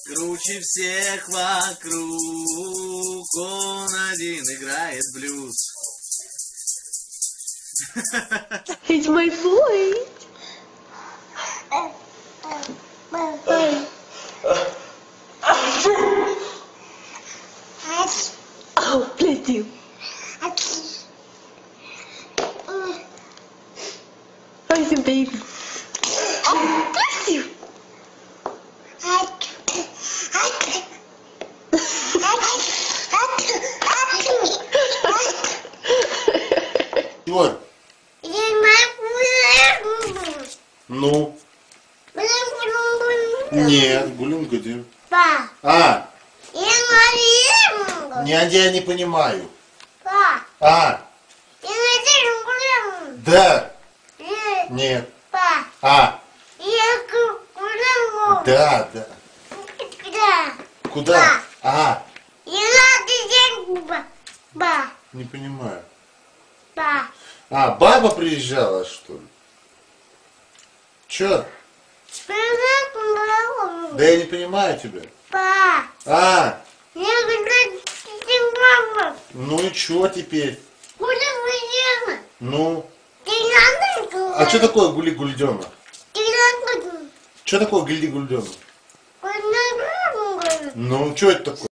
Круче всех вокруг, он один играет блюз. It's my voice. Oh, bless you. Where's your baby? Oh, bless you. Егор, ну? Нет, гулюм-гудим. А, я не понимаю. А, да, нет. А, да, да. Куда? А, не понимаю. А, баба приезжала, что ли? Чё? Да я не понимаю тебя. А, ну и чё теперь? Ну? А что такое гули-гульдёнок? Что такое гули-гульдёнок? Ну, что это такое?